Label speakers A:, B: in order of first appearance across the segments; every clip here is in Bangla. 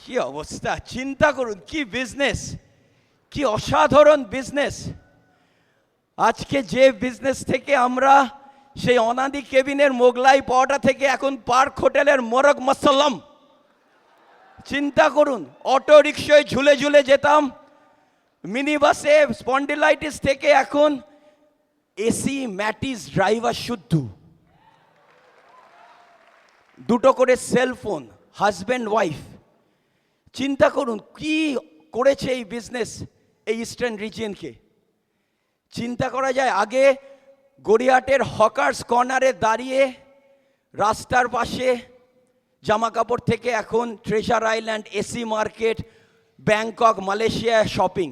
A: কি অবস্থা, চিন্তা করুন, কি বিজনেস, কি অসাধারণ বিজনেস। আজকে যে বিজনেস থেকে আমরা সেই অনাদি কেবিনের মোগলাই পাওয়াটা থেকে এখন পার্ক হোটেলের মোরগ মসল্লম, চিন্তা করুন, অটো রিক্সায় ঝুলে ঝুলে যেতাম, মিনি বাসে স্পন্ডিলাইটিস থেকে এখন এসি ম্যাটিস ড্রাইভার শুদ্ধ, দুটো করে সেলফোন, হাজব্যান্ড ওয়াইফ। চিন্তা করুন কি করেছে এই বিজনেস এই ইস্টার্ন রিজিয়নকে। চিন্তা করা যায় আগে গড়িয়াহাটের হকার্স কর্নারে দাঁড়িয়ে রাস্তার পাশে জামা কাপড় থেকে এখন treasure island, AC market, Bangkok, Malaysia shopping.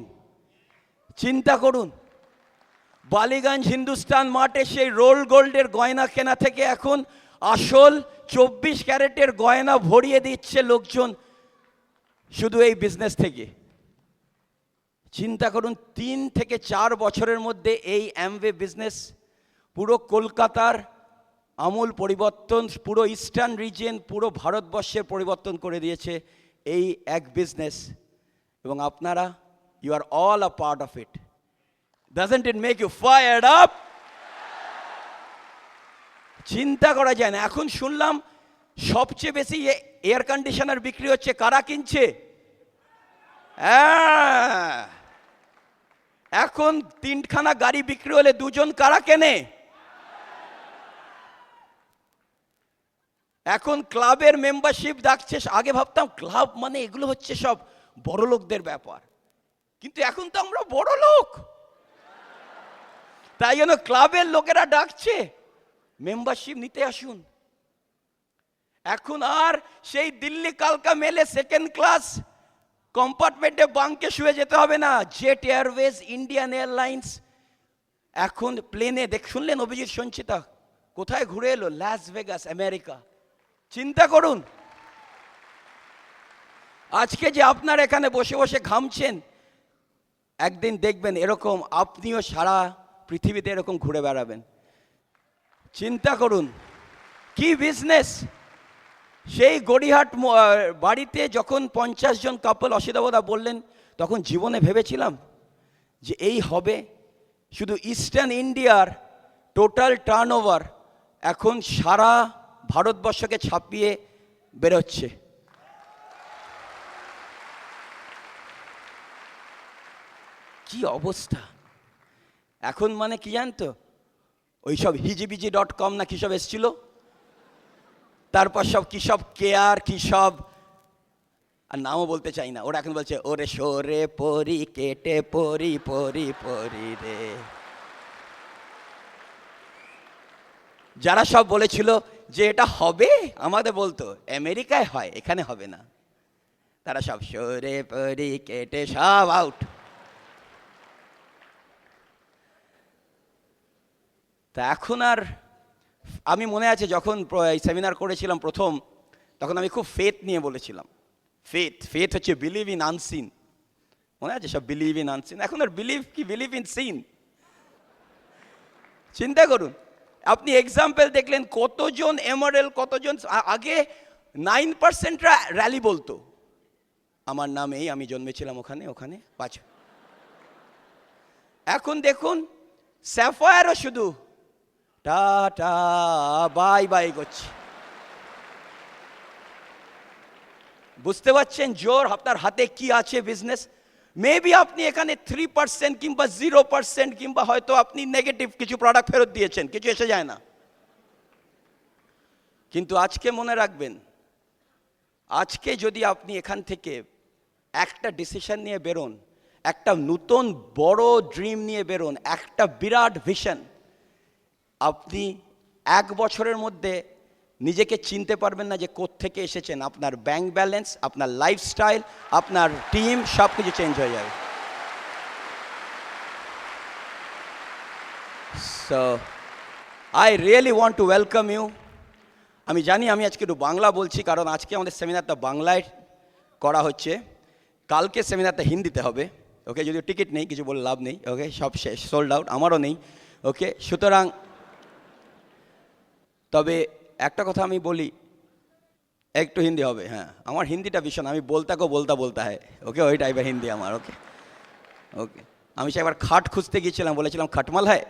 A: চিন্তা করুন বালিগঞ্জ হিন্দুস্তান মার্টে সেই রোল গোল্ডের গয়না কেনা থেকে এখন আসল 24 ক্যারেটের গয়না ভরিয়ে দিচ্ছে লোকজন শুধু এই বিজনেস থেকে। চিন্তা করুন 3 থেকে 4 বছরের মধ্যে এই অ্যামওয়ে বিজনেস পুরো কলকাতার আমূল পরিবর্তন, পুরো ইস্টার্ন রিজিয়ন, পুরো ভারতবর্ষের পরিবর্তন করে দিয়েছে এই এক বিজনেস। এবং আপনারা, you are all a part of it. Doesn't it make you fired up? চিন্তা করা যায় না। এখন শুনলাম সবচেয়ে বেশি এয়ার কন্ডিশনার বিক্রি হচ্ছে, কারা কিনছে? এখন 3খানা গাড়ি বিক্রি হলে 2জন কারা কেনে? এখন ক্লাবের মেম্বারশিপ ডাকছে। আগে ভাবতাম ক্লাব মানে এগুলো হচ্ছে সব বড় লোকদের ব্যাপার, কিন্তু এখন তো আমরা বড় লোক, তাই জন্য ক্লাবের লোকেরা ডাকছে মেম্বারশিপ নিতে আসুন। এখন আর সেই দিল্লি কালকা মেলে সেকেন্ড ক্লাস কম্পার্টমেন্টে বাঙ্কে শুয়ে যেতে হবে না। জেট এয়ারওয়েজ, ইন্ডিয়ান এয়ারলাইন্স, এখন প্লেনে শুনলেন অভিজিৎ সঞ্চিতা কোথায় ঘুরে এলো? Las Vegas, America. চিন্তা করুন আজকে যে আপনার এখানে বসে বসে ঘামছেন, একদিন দেখবেন এরকম আপনিও সারা পৃথিবীতে এরকম ঘুরে বেড়াবেন। চিন্তা করুন কি বিজনেস। সেই গড়িয়াহাট বাড়িতে যখন 50 জন কাপল অসিতাবদা বললেন, তখন জীবনে ভেবেছিলাম যে এই হবে। শুধু ইস্টার্ন ইন্ডিয়ার টোটাল টার্নওভার এখন সারা ভারতবর্ষকে ছাপিয়ে বেরোচ্ছে। কি অবস্থা এখন, মানে কি জানতো, ওইসব হিজিবিজি.com না কি সব এসছিল, তারপর সব কি সব কেয়ার, কি সব, আর নামও বলতে চাই না, ওরা এখন বলছে ওরে সরে পরি কেটে পরি পরি পরি রে। যারা সব বলেছিল যে এটা হবে, আমাদের বলতো আমেরিকায় হয়, এখানে হবে না, তারা সব সরে পরি কেটে সব আউট। তা এখন আর, আমি মনে আছে যখন সেমিনার করেছিলাম প্রথম, তখন আমি খুব ফেথ নিয়ে বলেছিলাম। ফেথ হচ্ছে বিলিভ ইন আনসিন, মনে আছে সব বিলিভ ইন আনসিন। এখন আর বিলিভ কি, বিলিভ ইন সিন। চিন্তা করুন আপনি এক্সাম্পল দেখলেন কতজন এমআরএল, কতজন আগে 9%রা র্যালি বলতো, আমার নাম এই, আমি জন্মেছিলাম ওখানে ওখানে 5। এখন দেখুন স্যাফায়ারও শুধু টাটা বাই বাই করছে। বুঝতে পারছেন জোর আপনার হাতে কি আছে বিজনেস। মেবি আপনি এখানে 3% কিংবা 0% কিংবা হয়তো আপনি নেগেটিভ কিছু প্রোডাক্ট ফেরত দিয়েছেন, কিছু এসে যায় না। কিন্তু আজকে মনে রাখবেন, আজকে যদি আপনি এখান থেকে একটা ডিসিশন নিয়ে বেরোন, একটা নতুন বড় ড্রিম নিয়ে বেরোন, একটা বিরাট ভিশন, আপনি 1 বছরের মধ্যে নিজেকে চিনতে পারবেন না যে কোত্থেকে এসেছেন। আপনার ব্যাংক ব্যালেন্স, আপনার লাইফস্টাইল, আপনার টিম সব কিছু চেঞ্জ হয়ে যাবে। So I really want to welcome you. আমি জানি আমি আজকে একটু বাংলা বলছি, কারণ আজকে আমাদের সেমিনারটা বাংলায় করা হচ্ছে, কালকে সেমিনারটা হিন্দিতে হবে। ওকে, যদিও টিকিট নেই, কিছু বলে লাভ নেই। ওকে, সব শেষ, সোল্ড আউট, আমারও নেই। ওকে, সুতরাং তবে একটা কথা আমি বলি, একটু হিন্দি হবে, হ্যাঁ। আমার হিন্দিটা ভীষণ, আমি বলতা হ্যাঁ, ওকে, ওই টাইপের হিন্দি আমার, ওকে ওকে। আমি সে একবার খাট খুঁজতে গিয়েছিলাম, বলেছিলাম খাটমাল হ্যায়,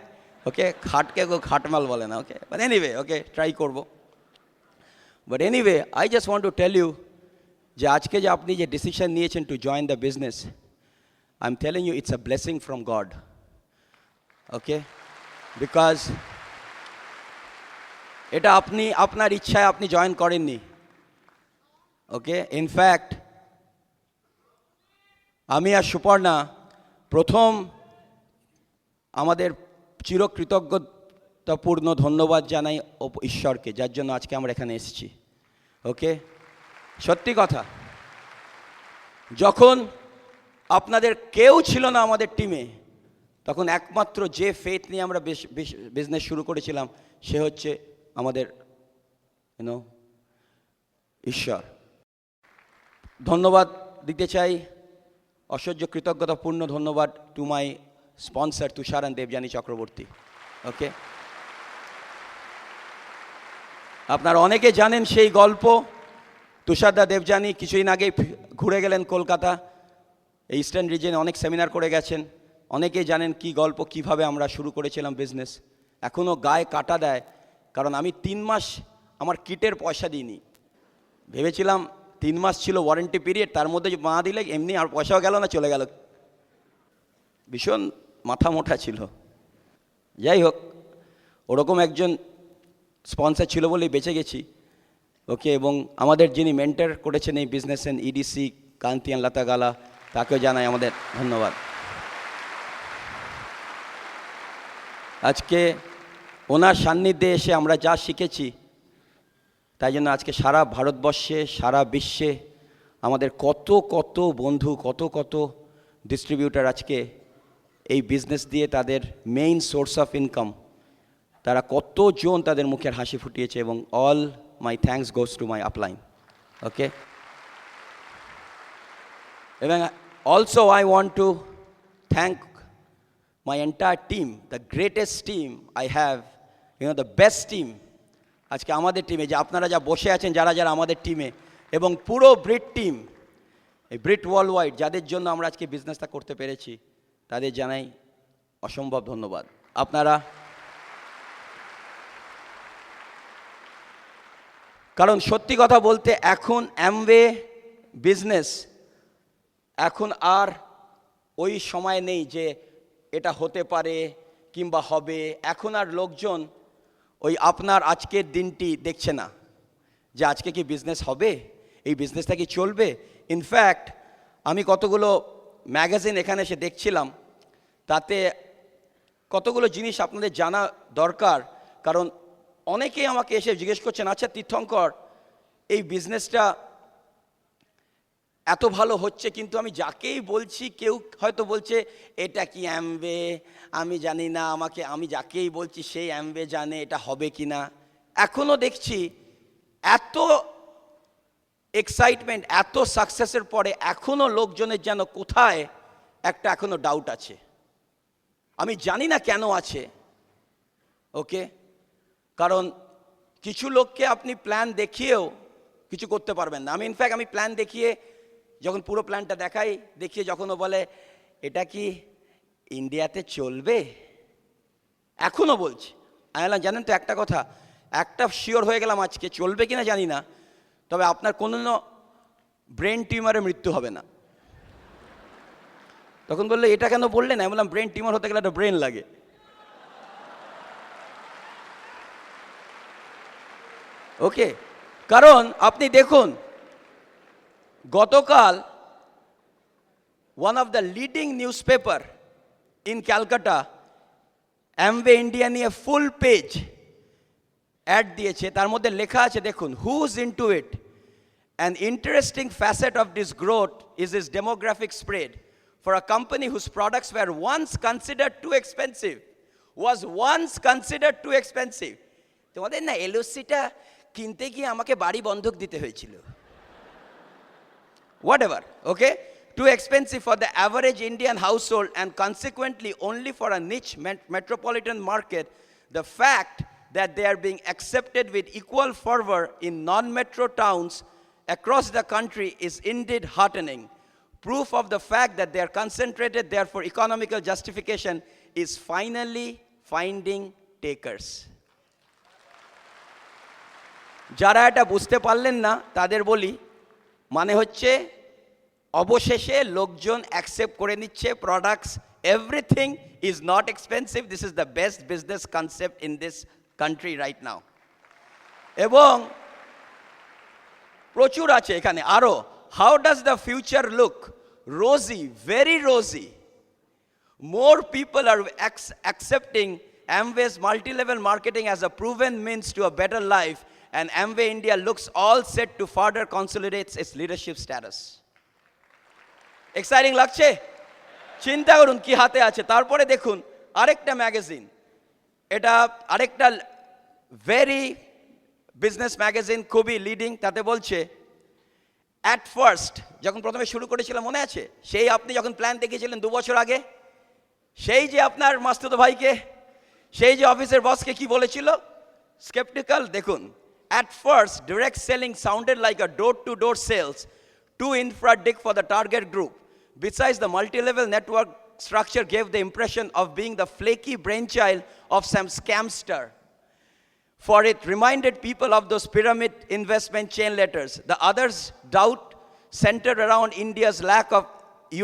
A: ওকে, খাটকে খাটমাল বলে না, okay, but anyway, okay, try করবো। But anyway, I just want to tell you যে আজকে যে আপনি যে ডিসিশন নিয়েছেন to join the business, I am telling you it's a blessing from God, okay, because এটা আপনি আপনার ইচ্ছায় আপনি জয়েন করেননি, ওকে। ইনফ্যাক্ট আমি আর সুপর্ণা প্রথম আমাদের চিরকৃতজ্ঞতাপূর্ণ ধন্যবাদ জানাই ঈশ্বরকে, যার জন্য আজকে আমরা এখানে এসেছি, ওকে। সত্যি কথা, যখন আপনাদের কেউ ছিল না আমাদের টিমে, তখন একমাত্র যে ফেথ নিয়ে আমরা বিজনেস শুরু করেছিলাম সে হচ্ছে আমাদের ঈশ্বর। ধন্যবাদ দিতে চাই, অসহ্য কৃতজ্ঞতাপূর্ণ ধন্যবাদ to my sponsor Tushar and Debjani Chakraborty, okay. আপনারা অনেকে জানেন সেই গল্প। তুষারদা দেবযানী কিছুদিন আগেই ঘুরে গেলেন কলকাতা, এই ইস্টার্ন রিজনে অনেক সেমিনার করে গেছেন। অনেকেই জানেন কি গল্প, কিভাবে আমরা শুরু করেছিলাম বিজনেস। এখনও গায়ে কাটা দেয়, কারণ আমি 3 মাস আমার কিটের পয়সা দিইনি। ভেবেছিলাম 3 মাস ছিল ওয়ারেন্টি পিরিয়ড, তার মধ্যে মা দিলে এমনি আর পয়সাও গেল না, চলে গেল। ভীষণ মাথা মোটা ছিল। যাই হোক, ওরকম একজন স্পন্সর ছিল বলেই বেঁচে গেছি, ওকে। এবং আমাদের যিনি মেন্টর করেছেন এই বিজনেসের ইডিসি কান্তিয়ান লতা গালা, তাকেও জানাই আমাদের ধন্যবাদ। আজকে ওনার সান্নিধ্যে এসে আমরা যা শিখেছি, তাই জন্য আজকে সারা ভারতবর্ষে, সারা বিশ্বে আমাদের কত কত বন্ধু, কত কত ডিস্ট্রিবিউটার আজকে এই বিজনেস দিয়ে তাদের মেইন সোর্স অফ ইনকাম, তারা কতজন তাদের মুখের হাসি ফুটিয়েছে। এবং all my thanks goes to my upline, okay. এবং also I want to thank my entire team, the greatest team I have, the best team আজকে আমাদের টিমে, যে আপনারা যা বসে আছেন, যারা যারা আমাদের টিমে, এবং পুরো ব্রিট টিম, এই ব্রিট ওয়ার্ল্ড ওয়াইড, যাদের জন্য আমরা আজকে বিজনেসটা করতে পেরেছি, তাদের জানাই অসম্ভব ধন্যবাদ। আপনারা, কারণ সত্যি কথা বলতে এখন অ্যামওয়ে বিজনেস এখন আর ওই সময় নেই যে এটা হতে পারে কিংবা হবে। এখন আর লোকজন ওই আপনার আজকের দিনটি দেখছে না, যে আজকে কি বিজনেস হবে, এই বিজনেসটা কি চলবে। ইনফ্যাক্ট আমি কতগুলো ম্যাগাজিন এখানে এসে দেখছিলাম, তাতে কতগুলো জিনিস আপনাদের জানা দরকার। কারণ অনেকেই আমাকে এসে জিজ্ঞেস করছেন, আচ্ছা তীর্থঙ্কর, এই বিজনেসটা এত ভালো হচ্ছে, কিন্তু আমি যাকেই বলছি কেউ হয়তো বলছে এটা কি অ্যামওয়ে, আমি জানি না, আমি যাকেই বলছি সেই অ্যামওয়ে জানে এটা হবে কি না। এখনও দেখছি এত এক্সাইটমেন্ট, এত সাকসেসের পরে এখনও লোকজনের যেন কোথায় একটা এখনও ডাউট আছে। আমি জানি না কেন আছে, ওকে। কারণ কিছু লোককে আপনি প্ল্যান দেখিয়েও কিছু করতে পারবেন না। আমি প্ল্যান দেখিয়ে যখন পুরো প্ল্যানটা দেখিয়ে যখন ও বলে এটা কি ইন্ডিয়াতে চলবে, এখনও বলছি। আমি বললাম জানেন তো একটা কথা, একটা শিওর হয়ে গেলাম, আজকে চলবে কিনা জানি না, তবে আপনার কোনো ব্রেন টিউমারে মৃত্যু হবে না। তখন বললো এটা কেন বললেন? আমি বললাম ব্রেন টিউমার হতে গেলে একটা ব্রেন লাগে। ওকে, কারণ আপনি দেখুন, গতকাল one of the leading newspaper in Calcutta, Amway India নিয়ে ফুল পেজ অ্যাড দিয়েছে। তার মধ্যে লেখা আছে দেখুন, who's into it, an interesting facet of this growth is its demographic spread for a company whose products were once considered too expensive, তোমাদের না এলওসিটা কিনতে গিয়ে আমাকে বাড়ি বন্ধক দিতে হয়েছিল, whatever, okay, too expensive for the average Indian household and consequently only for a niche metropolitan market. The fact that they are being accepted with equal fervor in non-metro towns across the country is indeed heartening. Proof of the fact that their concentrated, therefore economical justification is finally finding takers. যারা এটা বুঝতে পারলেন না তাদের বলি, মানে হচ্ছে অবশেষে লোকজন অ্যাকসেপ্ট করে নিচ্ছে products, everything is not expensive, this is the best business concept in this country right now. এবং প্রচুর আছে এখানে আরও। How does the future look? Rosy, very rosy. More people are accepting Amway's multi-level marketing as a proven means to a better life, and Amway India looks all set to further consolidate its leadership status. Exciting লাগছে? চিন্তা করুন কি হাতে আছে। তারপরে দেখুন আরেকটা ম্যাগাজিন, এটা আরেকটা ভেরি বিজনেস ম্যাগাজিন, খুবই লিডিং। তাতে বলছে অ্যাট ফার্স্ট, যখন প্রথমে শুরু করেছিলাম মনে আছে, সেই আপনি যখন প্ল্যান দেখিয়েছিলেন 2 বছর আগে, সেই যে আপনার মাস্তুতো ভাইকে, সেই যে অফিসের বসকে কি বলেছিল? স্কেপটিক্যাল। দেখুন, at first direct selling sounded like a door-to-door sales, too infra-dig for the target group. Besides, the multi-level network structure gave the impression of being the flaky brainchild of some scamster, for it reminded people of those pyramid investment chain letters. The others' doubt centered around India's lack of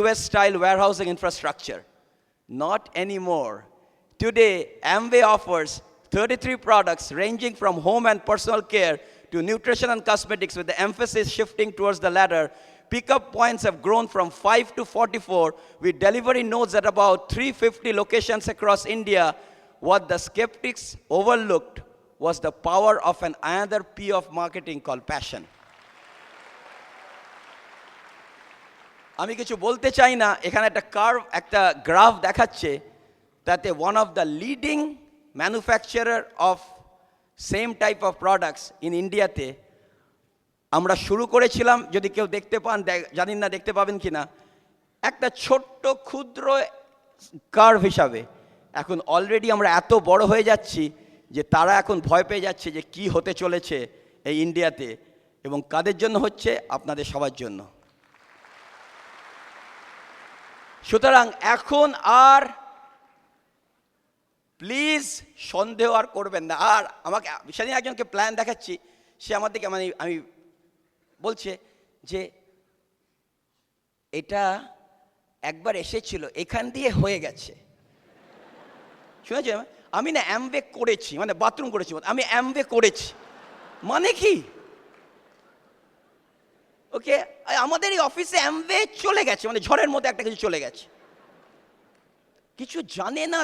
A: US-style warehousing infrastructure. Not anymore. Today, Amway offers 33 products ranging from home and personal care to nutrition and cosmetics, with the emphasis shifting towards the latter. Pickup points have grown from 5 to 44, with delivery nodes at about 350 locations across India. What the skeptics overlooked was the power of another P of marketing called passion. আমি কিছু বলতে চাই না, এখানে একটা কার্ভ, একটা গ্রাফ দেখাচ্ছে, তাতে one of the leading manufacturer of same type of products in ইন্ডিয়াতে আমরা শুরু করেছিলাম, যদি কেউ দেখতে পান, জানি না দেখতে পাবেন কি না, একটা ছোট্ট ক্ষুদ্র কার্ভ হিসাবে। এখন অলরেডি আমরা এত বড় হয়ে যাচ্ছি যে তারা এখন ভয় পেয়ে যাচ্ছে যে কি হতে চলেছে এই ইন্ডিয়াতে, এবং কাদের জন্য হচ্ছে? আপনাদের সবার জন্য। সুতরাং এখন আর প্লিজ সন্দেহ আর করবেন না। আর আমাকে সেদিন একজনকে প্ল্যান দেখাচ্ছি, সে আমার দিকে মানে আমি বলছে যে এটা একবার এসেছিল, এখান দিয়ে হয়ে গেছে। শুনেছি আমি না অ্যামওয়ে করেছি, মানে বাথরুম করেছি, আমি অ্যামওয়ে করেছি মানে কি? ওকে, আমাদের এই অফিসে অ্যামওয়ে চলে গেছে, মানে ঝড়ের মধ্যে একটা কিছু চলে গেছে, কিছু জানে না,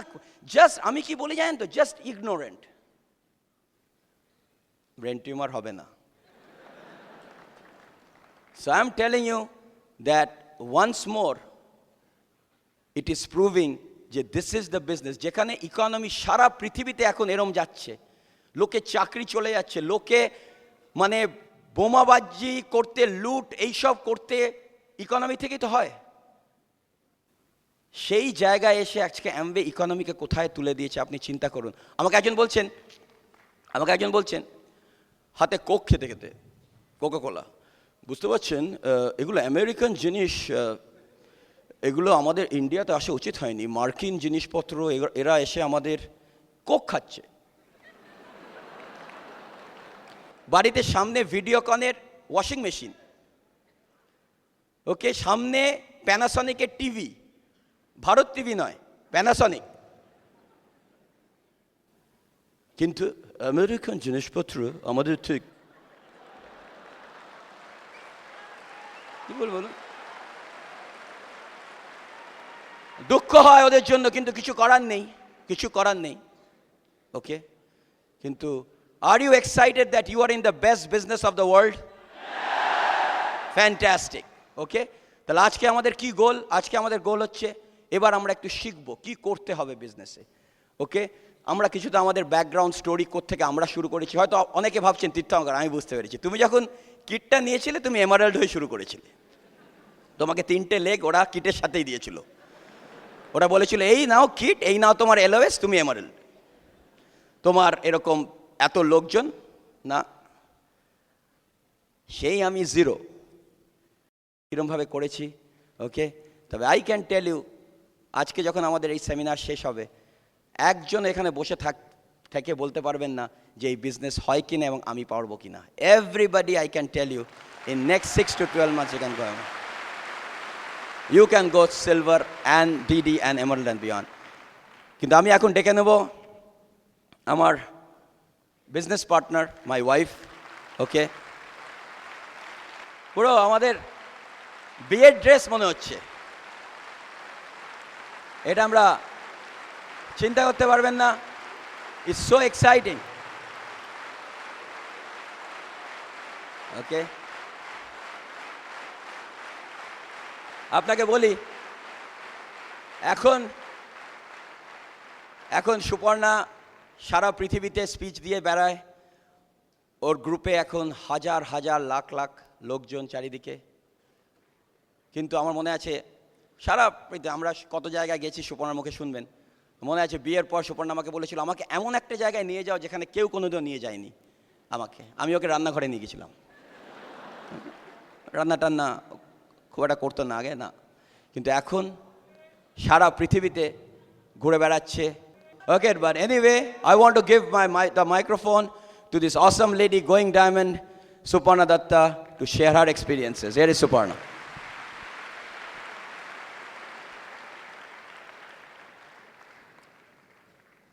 A: জাস্ট আমি কি বলি জানেন তো, জাস্ট ইগনোরেন্ট। ব্রেন টিউমার হবে না। So I am telling you that once more it is proving যে দিস ইজ দ্য বিজনেস, যেখানে ইকোনমি সারা পৃথিবীতে এখন এরম যাচ্ছে, লোকে চাকরি চলে যাচ্ছে, লোকে মানে বোমাবাজি করতে, লুট এইসব করতে ইকোনমি থেকেই তো হয়। সেই জায়গায় এসে আজকে অ্যামওয়ে ইকোনমিকে কোথায় তুলে দিয়েছে আপনি চিন্তা করুন। আমাকে একজন বলছেন হাতে কোক খেতে খেতে, কোকা কোলা, বুঝতে পারছেন এগুলো আমেরিকান জিনিস, এগুলো আমাদের ইন্ডিয়াতে আসা উচিত হয়নি, মার্কিন জিনিসপত্র, এরা এসে আমাদের কোক খাচ্ছে। বাড়িতে সামনে ভিডিওকনের ওয়াশিং মেশিন, ওকে, সামনে প্যানাসনিকের টিভি, ভারত টিভি নয়, প্যানাসনিক, কিন্তু আমেরিকান জিনিসপত্র আমাদের ঠিক কি বলবো, দুঃখ হয় ওদের জন্য, কিন্তু কিছু করার নেই, ওকে। কিন্তু are you excited that you are in the best business of the world? Fantastic, okay. তাহলে আজকে আমাদের কি গোল? আজকে আমাদের গোল হচ্ছে এবার আমরা একটু শিখবো কি করতে হবে বিজনেসে, ওকে। আমরা কিছুটা আমাদের ব্যাকগ্রাউন্ড স্টোরি কোত্থেকে আমরা শুরু করেছি, হয়তো অনেকে ভাবছেন তীর্থঙ্কর, আমি বুঝতে পেরেছি, তুমি যখন কিটটা নিয়েছিলে তুমি এমারাল্ড হয়ে শুরু করেছিলে, তোমাকে 3টে লেগ ওরা কিটের সাথেই দিয়েছিল, ওরা বলেছিল এই নাও কিট, এই নাও তোমার এলওএস, তুমি এমারাল্ড। তোমার এরকম এত লোকজন না, সেই আমি জিরো কীরমভাবে করেছি। ওকে, তবে আই ক্যান টেল ইউ, আজকে যখন আমাদের এই সেমিনার শেষ হবে, একজন এখানে বসে থেকে বলতে পারবেন না যে এই বিজনেস হয় কিনা এবং আমি পারবো কিনা। Everybody, I can tell you, in next 6 to 12 months you can go silver and DD and emerald and beyond. কিন্তু আমি এখন ডেকে নেব আমার বিজনেস পার্টনার, মাই ওয়াইফ। ওকে, পুরো আমাদের বিয়ের ড্রেস মনে হচ্ছে, এটা আমরা চিন্তা করতে পারবেন না। It's so exciting. ওকে, আপনাকে বলি, এখন সুপর্ণা সারা পৃথিবীতে স্পিচ দিয়ে বেড়ায়। ওর গ্রুপে এখন হাজার হাজার লাখ লাখ লোকজন চারিদিকে। কিন্তু আমার মনে আছে সারা আমরা কত জায়গায় গেছি, সুপর্ণার মুখে শুনবেন। মনে আছে বিয়ের পর সুপর্ণা আমাকে বলেছিল, আমাকে এমন একটা জায়গায় নিয়ে যাও যেখানে কেউ কোনোদিনও নিয়ে যায়নি আমাকে। আমি ওকে রান্নাঘরে নিয়ে গেছিলাম। রান্না টান্না খুব একটা করতো না আগে, না, কিন্তু এখন সারা পৃথিবীতে ঘুরে বেড়াচ্ছে। Okay, but anyway, I want to give the microphone to this awesome lady going diamond, Suparna Datta, to share her experiences. Here is Suparna.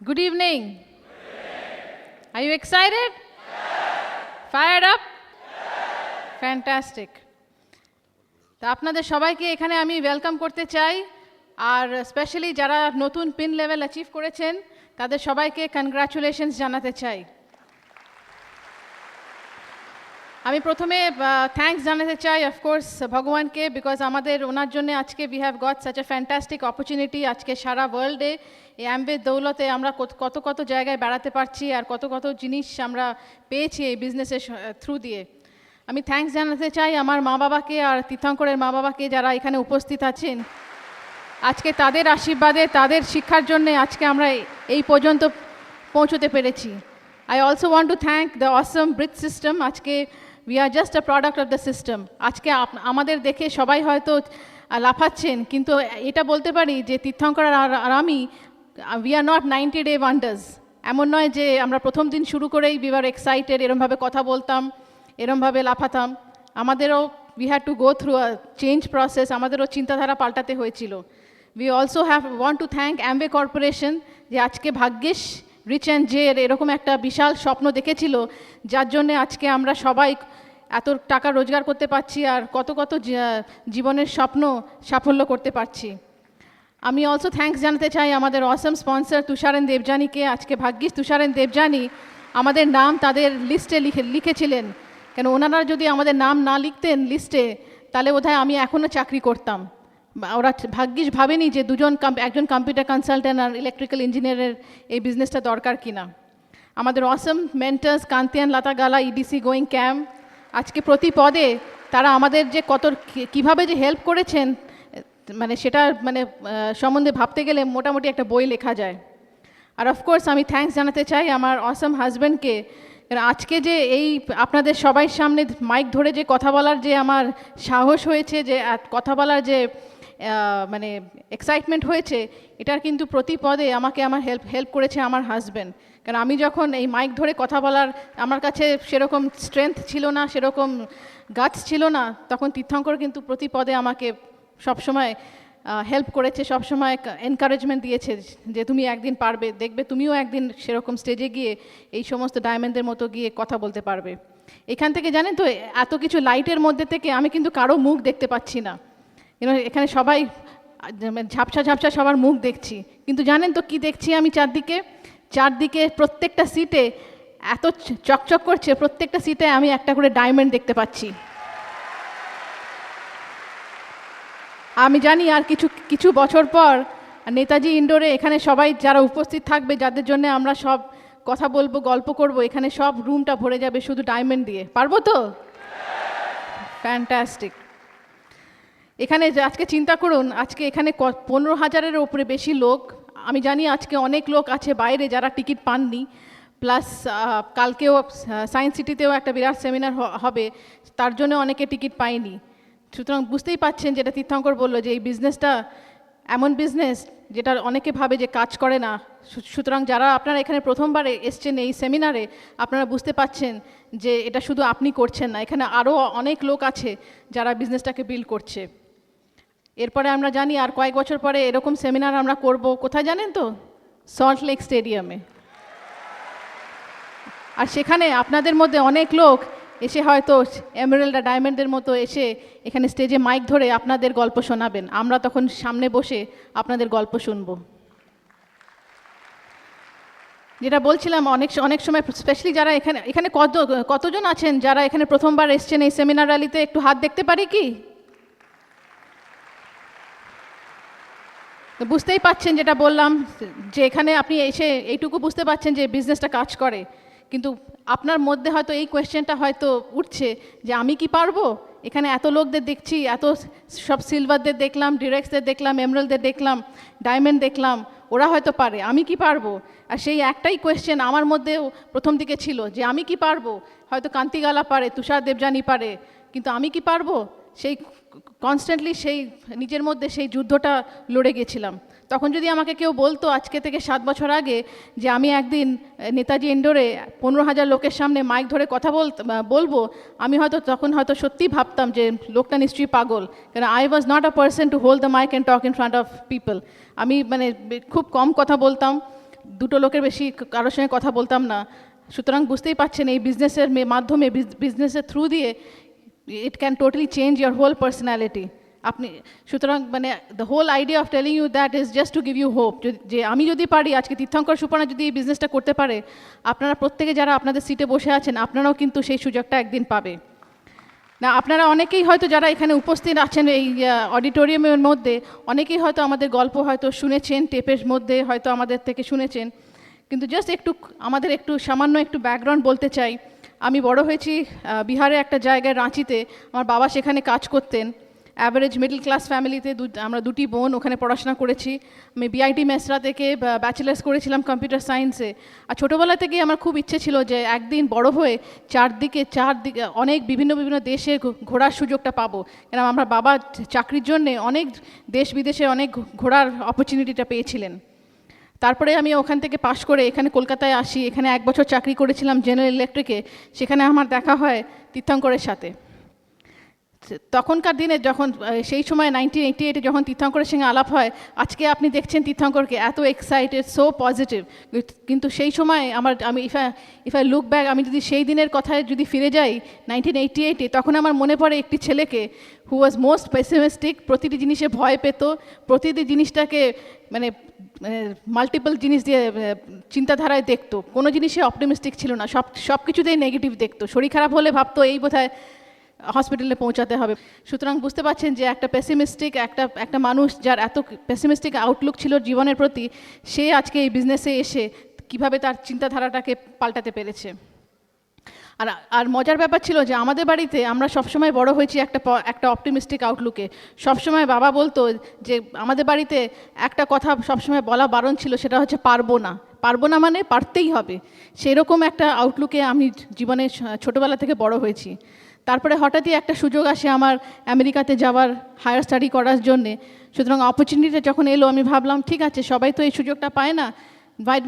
B: Good evening. Are you excited? Fired up? Fantastic. তা আপনাদের সবাইকে এখানে আমি ওয়েলকাম করতে চাই, আর স্পেশালি যারা নতুন পিন লেভেল অ্যাচিভ করেছেন তাদের সবাইকে কনগ্রাচুলেশনস জানাতে চাই। আমি প্রথমে থ্যাঙ্কস জানাতে চাই অফকোর্স ভগবানকে, বিকজ আমাদের ওনার জন্য আজকে we have got such a fantastic opportunity. আজকে সারা ওয়ার্ল্ডে এই অ্যামওয়ের দৌলতে আমরা কত কত জায়গায় বেড়াতে পারছি, আর কত কত জিনিস আমরা পেয়েছি এই বিজনেসের থ্রু দিয়ে। আমি থ্যাঙ্কস জানাতে চাই আমার মা বাবাকে আর তীর্থঙ্করের মা বাবাকে যারা এখানে উপস্থিত আছেন। আজকে তাদের আশীর্বাদে, তাদের শিক্ষার জন্যে আজকে আমরা এই পর্যন্ত পৌঁছতে পেরেছি। I also want to thank the awesome Bridge system. আজকে we are just a product of the system. আজকে আমাদের দেখে সবাই হয়তো লাফাচ্ছেন, কিন্তু এটা বলতে পারি যে তীর্থঙ্কর আর আমি we are not 90-day wonders. এমন নয় যে আমরা প্রথম দিন শুরু করেই we were excited, এরমভাবে কথা বলতাম, এরমভাবে লাফাতাম। আমাদেরও we had to go through a change process, আমাদেরও চিন্তাধারা পাল্টাতে হয়েছিল। We also want to thank Amway Corporation, যে আজকে ভাগ্যিস রিচ অ্যান্ড জের এরকম একটা বিশাল স্বপ্ন দেখেছিল, যার জন্যে আজকে আমরা সবাই এত টাকা রোজগার করতে পারছি আর কত কত জীবনের স্বপ্ন সাফল্য করতে পারছি। আমি অলসো থ্যাঙ্কস জানাতে চাই আমাদের অসম স্পন্সর তুষারেন দেবযানীকে। আজকে ভাগ্যিস তুষারেন দেবযানী আমাদের নাম তাদের লিস্টে লিখেছিলেন, কেন ওনারা যদি আমাদের নাম না লিখতেন লিস্টে, তাহলে বোধহয় আমি এখনও চাকরি করতাম। ওরা ভাগ্যিস ভাবেনি যে একজন কম্পিউটার কনসালটেন্ট আর ইলেকট্রিক্যাল ইঞ্জিনিয়ারের এই বিজনেসটা দরকার কিনা। আমাদের অসম মেন্টার্স কান্তিয়ান লতা গালা ইডিসি গোয়িং ক্যাম্প, আজকে প্রতি পদে তারা আমাদের যে কীভাবে যে হেল্প করেছেন, মানে সেটা সম্বন্ধে ভাবতে গেলে মোটামুটি একটা বই লেখা যায়। আর অফকোর্স আমি থ্যাঙ্কস জানাতে চাই আমার অসম হাজব্যান্ডকে। আজকে যে এই আপনাদের সবাই সামনে মাইক ধরে যে কথা বলার যে আমার সাহস হয়েছে, যে কথা বলার যে এক্সাইটমেন্ট হয়েছে, এটার কিন্তু প্রতি পদে আমাকে আমার হেল্প করেছে আমার হাজব্যান্ড। কারণ আমি যখন এই মাইক ধরে কথা বলার আমার কাছে সেরকম স্ট্রেংথ ছিল না, সেরকম গাছ ছিল না, তখন তীর্থঙ্কর কিন্তু প্রতি পদে আমাকে সবসময় হেল্প করেছে, সবসময় এনকারেজমেন্ট দিয়েছে যে তুমি একদিন পারবে, দেখবে তুমিও একদিন সেরকম স্টেজে গিয়ে এই সমস্ত ডায়মন্ডের মতো গিয়ে কথা বলতে পারবে। এখান থেকে জানেন তো, এত কিছু লাইটের মধ্যে থেকে আমি কিন্তু কারো মুখ দেখতে পাচ্ছি না। এখানে সবাই ঝাপসা ঝাপসা সবার মুখ দেখছি, কিন্তু জানেন তো কি দেখছি আমি? চারদিকে প্রত্যেকটা সিটে এত চকচক করছে, প্রত্যেকটা সিটে আমি একটা করে ডায়মন্ড দেখতে পাচ্ছি। আমি জানি আর কিছু বছর পর নেতাজি ইন্ডোরে এখানে সবাই যারা উপস্থিত থাকবে, যাদের জন্য আমরা সব কথা বলবো, গল্প করব, এখানে সব রুমটা ভরে যাবে শুধু ডায়মন্ড দিয়ে। পারবো তো? ফ্যান্টাস্টিক। এখানে আজকে চিন্তা করুন, আজকে এখানে 15,000-এর উপরে বেশি লোক। আমি জানি আজকে অনেক লোক আছে বাইরে যারা টিকিট পাননি, প্লাস কালকেও সায়েন্স সিটিতেও একটা বিরাট সেমিনার হবে, তার জন্য অনেকে টিকিট পায়নি। সুতরাং বুঝতেই পাচ্ছেন, যেটা তীর্থঙ্কর বললো, যে এই বিজনেসটা এমন বিজনেস যেটা অনেকে ভাবে যে কাজ করে না। সুতরাং যারা আপনারা এখানে প্রথমবার এসছেন এই সেমিনারে, আপনারা বুঝতে পাচ্ছেন যে এটা শুধু আপনি করছেন না, এখানে আরও অনেক লোক আছে যারা বিজনেসটাকে বিল্ড করছে। এরপরে আমরা জানি আর কয়েক বছর পরে এরকম সেমিনার আমরা করব কোথায় জানেন তো? সল্ট লেক স্টেডিয়ামে। আর সেখানে আপনাদের মধ্যে অনেক লোক এসে হয়তো এমেরাল্ড আর ডায়মন্ডের মতো এসে এখানে স্টেজে মাইক ধরে আপনাদের গল্প শোনাবেন, আমরা তখন সামনে বসে আপনাদের গল্প শুনব। যেটা বলছিলাম, অনেক সময় স্পেশালি যারা এখানে কতজন আছেন যারা এখানে প্রথমবার এসছেন এই সেমিনার র্যালিতে? একটু হাত দেখতে পারি কি? তো বুঝতেই পাচ্ছেন যেটা বললাম, যে এখানে আপনি এসে এইটুকু বুঝতে পাচ্ছেন যে বিজনেসটা কাজ করে, কিন্তু আপনার মধ্যে হয়তো এই কোয়েশ্চেনটা হয়তো উঠছে যে আমি কি পারবো? এখানে এত লোকদের দেখছি, এত সব সিলভারদের দেখলাম, ডিরেক্টসদের দেখলাম, এমরাল্ডদের দেখলাম, ডায়মন্ড দেখলাম, ওরা হয়তো পারে, আমি কি পারবো? আর সেই একটাই কোয়েশ্চেন আমার মধ্যেও প্রথম দিকে ছিল, যে আমি কি পারবো? হয়তো কান্তিগালা পারে, তুষার দেবযানী পারে, কিন্তু আমি কি পারবো? সেই কনস্ট্যান্টলি সেই নিজের মধ্যে সেই যুদ্ধটা লড়ে গেছিলাম। তখন যদি আমাকে কেউ বলতো আজকে থেকে 7 বছর আগে যে আমি একদিন নেতাজি ইন্ডোরে 15,000 লোকের সামনে মাইক ধরে কথা বলবো, আমি তখন হয়তো সত্যিই ভাবতাম যে লোকটা নিশ্চয়ই পাগল, কারণ I was not a person to hold the mic and talk in front of people. আমি খুব কম কথা বলতাম, দুটো লোকের বেশি কারোর সঙ্গে কথা বলতাম না। সুতরাং বুঝতেই পারছেন এই বিজনেসের মাধ্যমে, বিজনেসের থ্রু দিয়ে it can totally change your whole personality. আপনি সুতরাং the whole idea of telling you that is just to give you hope, যে আমি যদি পারি, আজকে তীর্থঙ্কর সুপর্ণা যদি এই বিজনেসটা করতে পারে, আপনারা প্রত্যেকে যারা আপনাদের সিটে বসে আছেন, আপনারাও কিন্তু সেই সুযোগটা একদিন পাবে না। আপনারা অনেকেই হয়তো যারা এখানে উপস্থিত আছেন এই অডিটোরিয়ামের মধ্যে, অনেকেই হয়তো আমাদের গল্প হয়তো শুনেছেন, টেপের মধ্যে হয়তো আমাদের থেকে শুনেছেন, কিন্তু জাস্ট আমাদের সামান্য একটু ব্যাকগ্রাউন্ড বলতে চাই। আমি বড় হয়েছি বিহারে একটা জায়গায়, রাঁচিতে। আমার বাবা সেখানে কাজ করতেন। অ্যাভারেজ মিডল ক্লাস ফ্যামিলিতে আমরা দুটি বোন ওখানে পড়াশোনা করেছি। আমি বিআইটি মেসরা থেকে ব্যাচেলার্স করেছিলাম কম্পিউটার সায়েন্সে। আর ছোটোবেলা থেকেই আমার খুব ইচ্ছে ছিল যে একদিন বড় হয়ে চারদিকে অনেক বিভিন্ন দেশে ঘোরার সুযোগটা পাবো, কারণ আমার বাবা চাকরির জন্যে অনেক দেশ বিদেশে অনেক ঘোরার অপরচুনিটিটা পেয়েছিলেন। তারপরে আমি ওখান থেকে পাশ করে এখানে কলকাতায় আসি। এখানে 1 বছর চাকরি করেছিলাম জেনারেল ইলেকট্রিকে। সেখানে আমার দেখা হয় তীর্থঙ্করের সাথে। তখনকার দিনে যখন সেই সময় 1988-এ যখন তীর্থঙ্করের সঙ্গে আলাপ হয়, আজকে আপনি দেখছেন তীর্থঙ্করকে এত এক্সাইটেড, সো পজিটিভ, কিন্তু সেই সময় আমি ইফ আই লুক ব্যাক, আমি যদি সেই দিনের কথায় যদি ফিরে যাই 1988-এ, তখন আমার মনে পড়ে একটি ছেলেকে হু ওয়াজ মোস্ট পেসিমিস্টিক, প্রতিটি জিনিসে ভয় পেত, প্রতিটি জিনিসটাকে মাল্টিপল জিনিস দিয়ে চিন্তাধারায় দেখতো, কোনো জিনিসে অপটিমিস্টিক ছিল না, সব কিছুতেই নেগেটিভ দেখতো। শরীর খারাপ হলে ভাবতো এই বোধহয় হসপিটালে পৌঁছাতে হবে। সুতরাং বুঝতে পারছেন যে একটা পেসিমিস্টিক একটা মানুষ, যার এত পেসিমিস্টিক আউটলুক ছিল জীবনের প্রতি, সে আজকে এই বিজনেসে এসে কিভাবে তার চিন্তাধারাটাকে পাল্টাতে পেরেছে। আর মজার ব্যাপার ছিল যে আমাদের বাড়িতে আমরা সবসময় বড় হয়েছি একটা অপটিমিস্টিক আউটলুকে। সবসময় বাবা বলতো যে আমাদের বাড়িতে একটা কথা সবসময় বলা বারণ ছিল, সেটা হচ্ছে পারবো না মানে পারতেই হবে। সেরকম একটা আউটলুকে আমি জীবনে ছোটোবেলা থেকে বড় হয়েছি। তারপরে হঠাৎই একটা সুযোগ আসে আমার আমেরিকাতে যাওয়ার, হায়ার স্টাডি করার জন্যে। সুতরাং অপরচুনিটিটা যখন এলো, আমি ভাবলাম ঠিক আছে, সবাই তো এই সুযোগটা পায় না,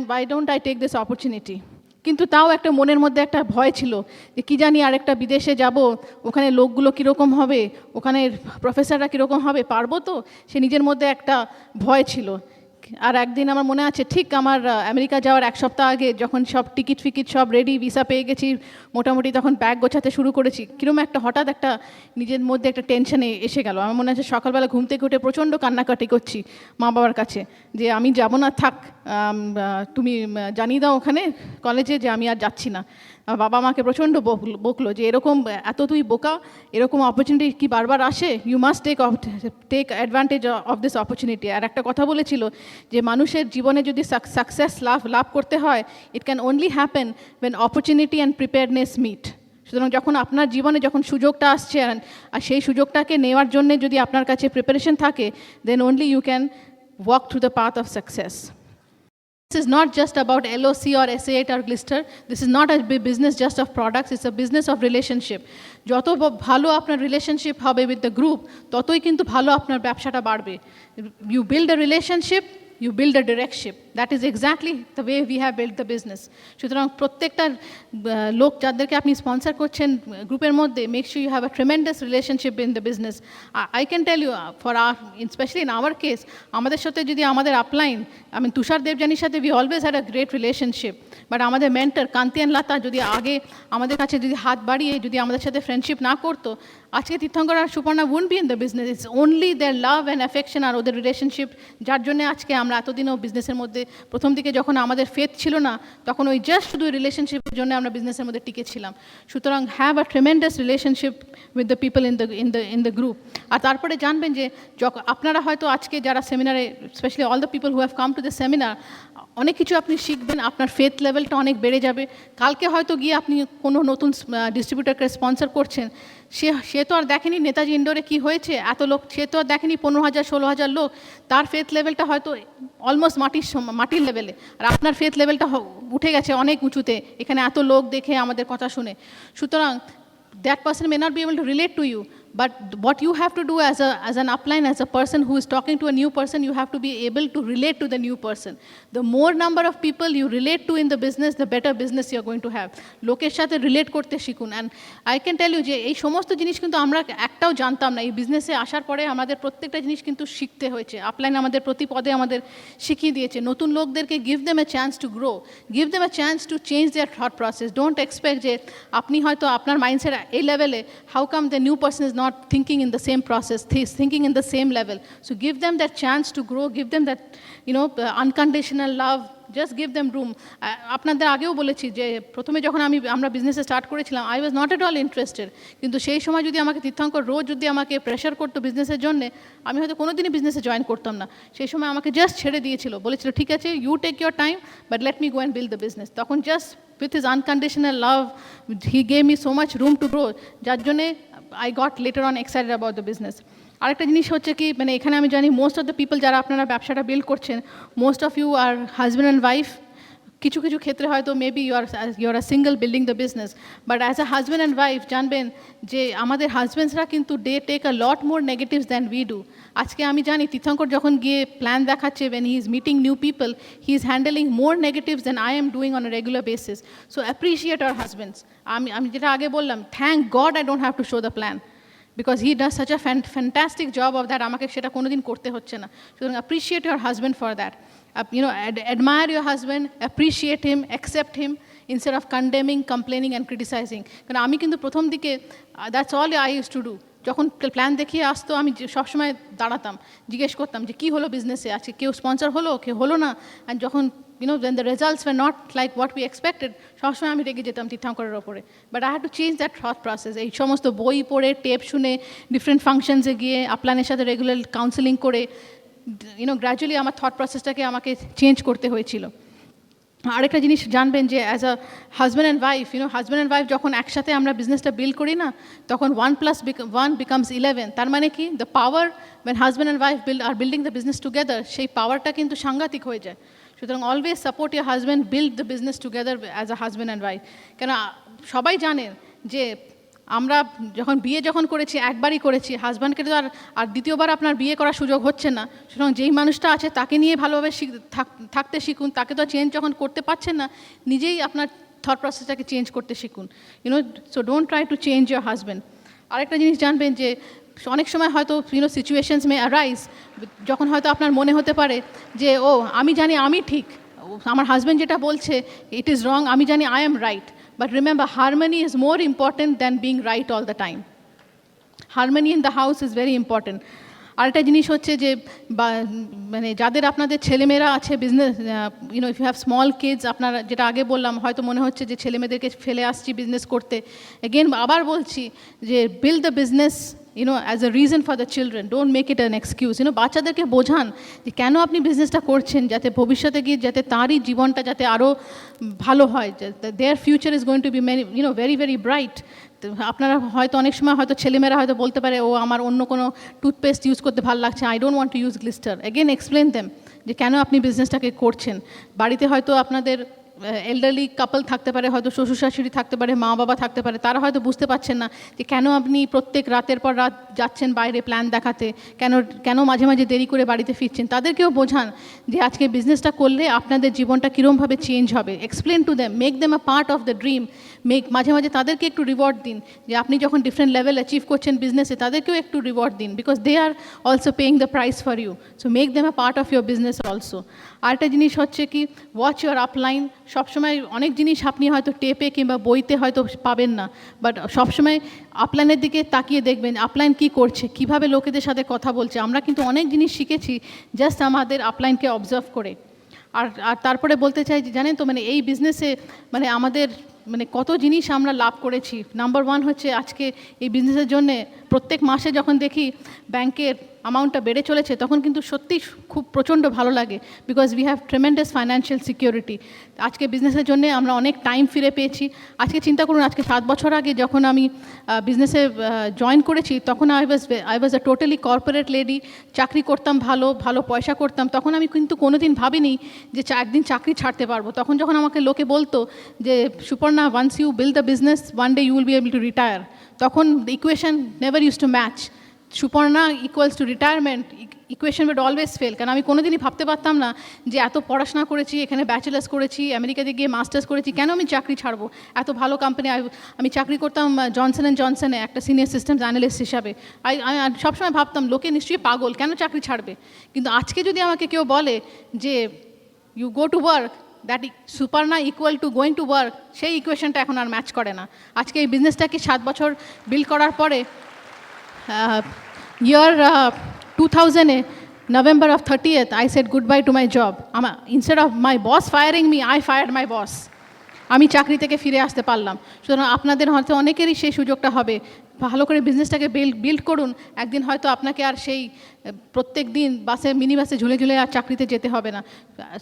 B: why don't I take this opportunity? কিন্তু তাও একটা মনের মধ্যে একটা ভয় ছিল যে কী জানি আরেকটা বিদেশে যাব, ওখানে লোকগুলো কীরকম হবে, ওখানে প্রফেসররা কীরকম হবে, পারবো তো? সে নিজের মধ্যে একটা ভয় ছিল। আর একদিন আমার মনে আছে, ঠিক আমার আমেরিকা যাওয়ার 1 সপ্তাহ আগে, যখন সব টিকিট সব রেডি, ভিসা পেয়ে গেছি মোটামুটি, তখন ব্যাগ গোছাতে শুরু করেছি, কীরকম হঠাৎ একটা নিজের মধ্যে একটা টেনশনে এসে গেল। আমার মনে আছে সকালবেলা ঘুম থেকে উঠে প্রচণ্ড কান্নাকাটি করছি মা বাবার কাছে, যে আমি যাব না, থাক, তুমি জানিয়ে দাও ওখানে কলেজে যে আমি আর যাচ্ছি না। বাবা আমাকে প্রচণ্ড বকলো যে এরকম এত তুই বোকা, এরকম অপরচুনিটি কি বারবার আসে? You must take advantage of this opportunity. আর একটা কথা বলেছিল যে মানুষের জীবনে যদি সাকসেস লাভ করতে হয়, it can only happen when opportunity and preparedness meet. সুতরাং যখন আপনার জীবনে যখন সুযোগটা আসছে, আর সেই সুযোগটাকে নেওয়ার জন্য যদি আপনার কাছে প্রিপারেশন থাকে, then only you can walk through the path of success. This is not just about LOC or SA8 or Glister. This is not a business just of products. It's a business of relationship. যত ভালো আপনার রিলেশনশিপ হবে উইথ দ্য গ্রুপ, ততই কিন্তু ভালো আপনার ব্যবসাটা বাড়বে। You build a relationship, you build a direction. That is exactly the way we have built the business. সুতরাং প্রত্যেকটা লোক যাদেরকে আপনি স্পন্সর করছেন গ্রুপের মধ্যে, make sure you have a tremendous relationship in the business. I can tell you for our, specially in our case, আমাদের সাথে যদি আমাদের আপলাইন, তুষার দেবযানীর সাথে we always had a great relationship, but আমাদের মেন্টর কান্তিয়ান লতা যদি আগে আমাদের কাছে যদি হাত বাড়িয়ে যদি আমাদের সাথে ফ্রেন্ডশিপ না করতো, আজকে তীর্থঙ্কর আর Suparna wouldn't be in the business. It's only there love and affection আর ওদের রিলেশনশিপ, যার জন্য আজকে আমরা এতদিনও বিজনেসের মধ্যে, প্রথম দিকে যখন আমাদের ফেথ ছিল না, তখন ওই জাস্ট শুধু রিলেশনশিপের জন্য আমরা বিজনেসের মধ্যে টিকেছিলাম। সুতরাং have a tremendous relationship with the people in the group. আর তারপরে জানবেন যে আপনারা হয়তো আজকে যারা সেমিনারে, specially all the people who have come to the seminar, অনেক কিছু আপনি শিখবেন, আপনার ফেথ লেভেলটা অনেক বেড়ে যাবে। কালকে হয়তো গিয়ে আপনি কোনো নতুন ডিস্ট্রিবিউটারকে স্পন্সর করছেন, সে তো আর দেখেনি নেতাজি ইন্ডোরে কী হয়েছে, এত লোক, সে তো আর দেখেনি 15,000 16,000 লোক, তার ফেথ লেভেলটা হয়তো অলমোস্ট মাটির লেভেলে, আর আপনার ফেথ লেভেলটা উঠে গেছে অনেক উঁচুতে, এখানে এত লোক দেখে আমাদের কথা শুনে। সুতরাং that person may not be able to relate to you, but what you have to do as an upline, as a person who is talking to a new person, you have to be able to relate to the new person. The more number of people you relate to in the business, the better business you are going to have. লোকের সাথে রিলেট করতে শিখুন। And I can tell you যে এই সমস্ত জিনিস কিন্তু আমরা একটাও জানতাম না। এই বিজনেসে আসার পরে আমাদের প্রত্যেকটা জিনিস কিন্তু শিখতে হয়েছে। আপলাইন আমাদের প্রতি পদে আমাদের শিখিয়ে দিয়েছে। নতুন লোকদেরকে give them a chance to grow, give them a chance to change their thought process. Don't expect যে আপনি হয়তো আপনার মাইন্ডসেট এই লেভেলে, how come the new person is not thinking in the same process, thinking in the same level. So give them that chance to grow, give them that, unconditional love, just give them room. আপনাদের আগেও বলেছি যে প্রথমে যখন আমরা বিজনেসে স্টার্ট করেছিলাম, I was not at all interested, কিন্তু সেই সময় যদি আমাকে তীর্থঙ্কর রোজ যদি আমাকে প্রেশার করতো বিজনেসের জন্যে, আমি হয়তো কোনোদিনই বিজনেসে জয়েন করতাম না। সেই সময় আমাকে জাস্ট ছেড়ে দিয়েছিল, বলেছিল ঠিক আছে, you take your time, but let me go and build the business. তখন just with his unconditional love, he gave me so much room to grow, যার জন্যে I got later on excited about the business. আরেকটা জিনিস হচ্ছে কি, এখানে আমি জানি মোস্ট অফ দ্য পিপল যারা আপনারা ব্যবসাটা বিল্ড করছেন, most of you are husband and wife. কিছু কিছু ক্ষেত্রে হয়তো maybe you are a single building the business, but as a husband and wife জানবেন যে আমাদের হাজব্যান্ডসরা কিন্তু they take a lot more negatives than we do. আজকে আমি জানি তীর্থঙ্কর যখন গিয়ে প্ল্যান দেখাচ্ছে, when he is meeting new people, he is handling more negatives than I am doing on a regular basis. So appreciate our husbands. আমি যেটা আগে বললাম, thank God I don't have to show the plan, because he does such a fantastic job of that, আমাকে সেটা কোনোদিন করতে হচ্ছে না। সুতরাং appreciate your husband for that. Admire your husband, appreciate him, accept him, instead of condemning, complaining and criticizing. কারণ আমি কিন্তু প্রথম দিকে that's all I used to do. যখন প্ল্যান দেখিয়ে আসতো, আমি সবসময় দাঁড়াতাম, জিজ্ঞেস করতাম যে কী হলো বিজনেসে, আজকে কেউ স্পন্সর হলো, কেউ হলো না। অ্যান্ড যখন when the results were not like what we expected, সবসময় আমি রেগে যেতাম তীর্থঙ্করের ওপরে। But I had to change that thought process. এই সমস্ত বই পড়ে, টেপ শুনে, ডিফারেন্ট ফাংশনসে গিয়ে, আপলানের সাথে রেগুলার কাউন্সেলিং করে, গ্র্যাজুয়ালি আমার থট প্রসেসটাকে আমাকে চেঞ্জ করতে হয়েছিল। আরেকটা জিনিস জানবেন যে as a husband and wife, husband and wife যখন একসাথে আমরা বিজনেসটা বিল্ড করি না, তখন 1 + 1 becomes 11। তার মানে কি, the power when husband and wife are building the business together, সেই পাওয়ারটা কিন্তু সাংঘাতিক হয়ে যায়। সুতরাং always support your husband, build the business together as a husband and wife. কেন সবাই জানেন যে আমরা যখন করেছি, একবারই করেছি, হাজব্যান্ডকে তো আর দ্বিতীয়বার আপনার বিয়ে করার সুযোগ হচ্ছে না। সুতরাং যেই মানুষটা আছে তাকে নিয়ে ভালোভাবে থাকতে শিখুন। তাকে তো চেঞ্জ যখন করতে পারছেন না, নিজেই আপনার থট প্রসেসটাকে চেঞ্জ করতে শিখুন। So don't try to change your husband. আরেকটা জিনিস জানবেন যে অনেক সময় হয়তো সিচুয়েশনস মে অ্যারাইজ, যখন হয়তো আপনার মনে হতে পারে যে আমি জানি আমি ঠিক, আমার হাজব্যান্ড যেটা বলছে ইট ইজ রং, আমি জানি I am right. But remember, harmony is more important than being right all the time. Harmony in the house is very important. আরেকটা জিনিস হচ্ছে যে যাদের আপনাদের ছেলেমেয়েরা আছে business, if you have small kids, আপনারা যেটা আগে বললাম, হয়তো মনে হচ্ছে যে ছেলেমেয়েদেরকে ফেলে আসছি বিজনেস করতে। এগেন আবার বলছি যে build the business as a reason for the children, don't make it an excuse. বাচ্চাদেরকে বোঝান যে কেন আপনি বিজনেসটা করছেন, যাতে ভবিষ্যতে গিয়ে যাতে তাঁরই জীবনটা যাতে আরও ভালো হয়, দেয়ার future is going to be very very bright. আপনারা হয়তো অনেক সময় হয়তো ছেলেমেয়েরা হয়তো বলতে পারে ও আমার অন্য কোনো টুথপেস্ট ইউজ করতে ভালো লাগছে, I don't want to use Glister. Again explain them যে কেন আপনি বিজনেসটাকে করছেন। বাড়িতে হয়তো আপনাদের এল্ডারলি কাপল থাকতে পারে, হয়তো শ্বশুর শাশুড়ি থাকতে পারে, মা বাবা থাকতে পারে, তারা হয়তো বুঝতে পারছেন না যে কেন আপনি প্রত্যেক রাতের পর রাত যাচ্ছেন বাইরে প্ল্যান দেখাতে, কেন মাঝে মাঝে দেরি করে বাড়িতে ফিরছেন। তাদেরকেও বোঝান যে আজকে বিজনেসটা করলে আপনাদের জীবনটা কীরকমভাবে চেঞ্জ হবে। Explain to them, make them a part of the dream. মাঝে মাঝে তাদেরকে একটু রিওয়ার্ড দিন, যে আপনি যখন ডিফারেন্ট লেভেল অ্যাচিভ করছেন বিজনেসে, তাদেরকেও একটু রিওয়ার্ড দিন, because they are also paying the price for you. So make them a part of your business also. আরেকটা জিনিস হচ্ছে কি, ওয়াচ ইউর আপলাইন। সবসময় অনেক জিনিস আপনি হয়তো টেপে কিংবা বইতে হয়তো পাবেন না, বাট সবসময় আপলাইনের দিকে তাকিয়ে দেখবেন আপলাইন কী করছে, কিভাবে লোকেদের সাথে কথা বলছে। আমরা কিন্তু অনেক জিনিস শিখেছি জাস্ট আমাদের আপলাইনকে অবজার্ভ করে। আর তারপরে বলতে চাই যে জানেন তো, মানে এই বিজনেসে মানে আমাদের মানে কত জিনিস আমরা লাভ করেছি। নাম্বার ওয়ান হচ্ছে আজকে এই বিজনেসের জন্যে প্রত্যেক মাসে যখন দেখি ব্যাংকের অ্যামাউন্টটা বেড়ে চলেছে, তখন কিন্তু সত্যি খুব প্রচণ্ড ভালো লাগে, because we have tremendous financial security. আজকে বিজনেসের জন্য আমরা অনেক টাইম ফিরে পেয়েছি। আজকে চিন্তা করুন, আজকে 7 বছর আগে যখন আমি বিজনেসে জয়েন করেছি, তখন I was a totally corporate lady. চাকরি করতাম, ভালো পয়সা করতাম। তখন আমি কিন্তু কোনোদিন ভাবিনি যে একদিন চাকরি ছাড়তে পারবো। তখন যখন আমাকে লোকে বলতো যে Suparna, once you build the business, one day you will be able to retire, তখন the equation never use to match. Suparna equals to retirement, equation would always fail. কারণ আমি কোনোদিনই ভাবতে পারতাম না যে এত পড়াশোনা করেছি, এখানে ব্যাচেলার্স করেছি, আমেরিকাতে গিয়ে মাস্টার্স করেছি, কেন আমি চাকরি ছাড়বো। এত ভালো কোম্পানি, আমি চাকরি করতাম জনসন অ্যান্ড জনসনে একটা সিনিয়র সিস্টেমস অ্যানালিস্ট হিসাবে। আমি সবসময় ভাবতাম লোকে নিশ্চয়ই পাগল, কেন চাকরি ছাড়বে। কিন্তু আজকে যদি আমাকে কেউ বলে যে you go to work, that Suparna equal to going to work, সেই ইকুয়েশনটা এখন আর ম্যাচ করে না। আজকে এই বিজনেসটাকে 7 বছর বিল্ড করার পরে year 2000 November of 30th, I said goodbye to my job. Instead of my boss firing me, I fired my boss. আমি চাকরি থেকে ফিরে আসতে পারলাম। সুতরাং আপনাদের হয়তো অনেকেরই সেই সুযোগটা হবে। ভালো করে বিজনেসটাকে বিল্ড করুন, একদিন হয়তো আপনাকে আর সেই প্রত্যেক দিন মিনি বাসে ঝুলে আর চাকরিতে যেতে হবে না।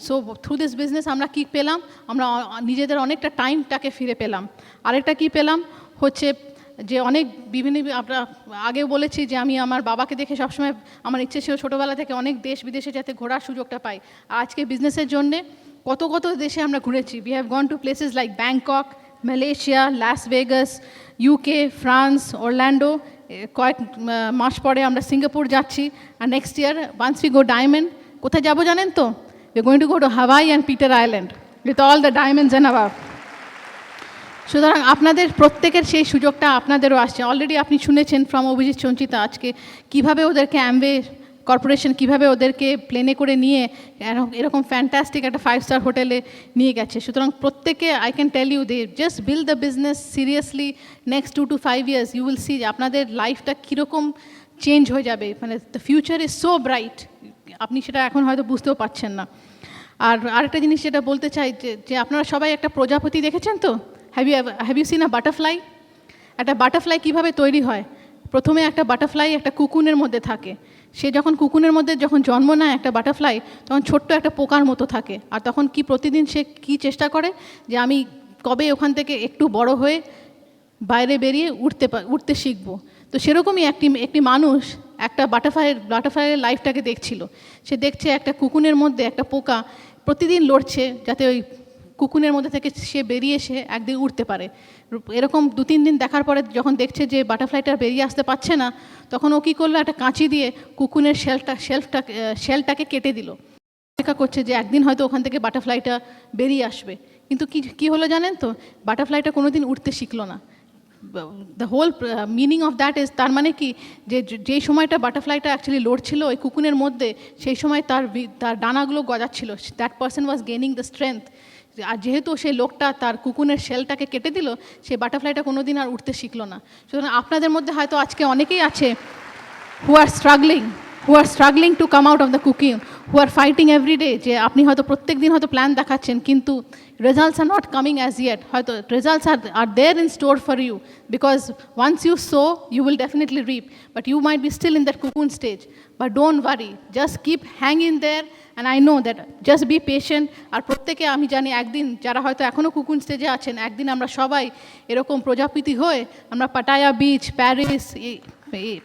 B: সো থ্রু দিস বিজনেস আমরা কী পেলাম, আমরা নিজেদের অনেকটা টাইমটাকে ফিরে পেলাম। আরেকটা কী পেলাম হচ্ছে যে অনেক বিভিন্ন, আমরা আগেও বলেছি যে আমি আমার বাবাকে দেখে সবসময় আমার ইচ্ছে ছিল ছোটোবেলা থেকে অনেক দেশ বিদেশে যাতে ঘোরার সুযোগটা পাই। আর আজকে বিজনেসের জন্যে কত দেশে আমরা ঘুরেছি। We have gone to places like Bangkok, Malaysia, Las Vegas, UK, France, Orlando. কয়েক মাস পরে আমরা সিঙ্গাপুর যাচ্ছি। আর next year once we go diamond, কোথায় যাবো জানেন তো? We are going to go to Hawaii and Peter island with all the diamonds and above. সুতরাং আপনাদের প্রত্যেকের সেই সুযোগটা আপনাদেরও আসছে। অলরেডি আপনি শুনেছেন ফ্রম অভিজিৎ সঞ্চিতা আজকে কীভাবে ওদেরকে অ্যামওয়ে কর্পোরেশন কীভাবে ওদেরকে প্লেনে করে নিয়ে এরকম ফ্যান্টাস্টিক একটা 5-star হোটেলে নিয়ে গেছে। সুতরাং প্রত্যেকে, I can tell you, they just build the business seriously. Next 2 to 5 years you will see যে আপনাদের লাইফটা কীরকম চেঞ্জ হয়ে যাবে। মানে the future is so bright, আপনি সেটা এখন হয়তো বুঝতেও পারছেন না। আর আরেকটা জিনিস যেটা বলতে চাই যে আপনারা সবাই একটা প্রজাপতি দেখেছেন তো? Have you seen a butterfly? একটা বাটারফ্লাই কীভাবে তৈরি হয়? প্রথমে একটা বাটারফ্লাই একটা কুকুনের মধ্যে থাকে। সে যখন কুকুনের মধ্যে জন্ম নেয় একটা বাটারফ্লাই, তখন ছোট্ট একটা পোকার মতো থাকে। আর তখন প্রতিদিন সে কী চেষ্টা করে যে আমি কবে ওখান থেকে একটু বড় হয়ে বাইরে বেরিয়ে উঠতে শিখবো। তো সেরকমই একটি মানুষ একটা বাটারফ্লাইয়ের লাইফটাকে দেখছিল। সে দেখছে একটা কুকুনের মধ্যে একটা পোকা প্রতিদিন লড়ছে যাতে ওই কুকুনের মধ্যে থেকে সে বেরিয়ে এসে একদিন উঠতে পারে। এরকম 2-3 দিন দেখার পরে যখন দেখছে যে বাটারফ্লাইটা বেরিয়ে আসতে পারছে না, তখন ও কী করলো, একটা কাঁচি দিয়ে কুকুনের শেলটাকে কেটে দিল। অপেক্ষা করছে যে একদিন হয়তো ওখান থেকে বাটারফ্লাইটা বেরিয়ে আসবে। কিন্তু কী হলো জানেন তো? বাটারফ্লাইটা কোনো দিন উঠতে শিখলো না। The whole meaning of that is, তার মানে কি, যেই সময়টা বাটারফ্লাইটা অ্যাকচুয়ালি লড়ছিল ওই কুকুনের মধ্যে, সেই সময় তার ডানাগুলো গজাচ্ছিল। That person was gaining the strength. আর যেহেতু সেই লোকটা তার কুকুনের শেলটাকে কেটে দিল, সেই বাটারফ্লাইটা কোনো দিন আর উঠতে শিখলো না। সুতরাং আপনাদের মধ্যে হয়তো আজকে অনেকেই আছে who are struggling to come out of the cocoon, who are fighting every day যে আপনি হয়তো প্রত্যেক দিন হয়তো প্ল্যান দেখাচ্ছেন কিন্তু results are not coming as yet হয়তো results are there in store for you because once you sow you will definitely reap but you might be still in that cocoon stage but don't worry just keep hanging there and I know that just be patient আর প্রত্যেকে আমি জানি একদিন যারা হয়তো এখনও কুকুন স্টেজে আছেন একদিন আমরা সবাই এরকম প্রজাপতি হয়ে আমরা Pattaya beach Paris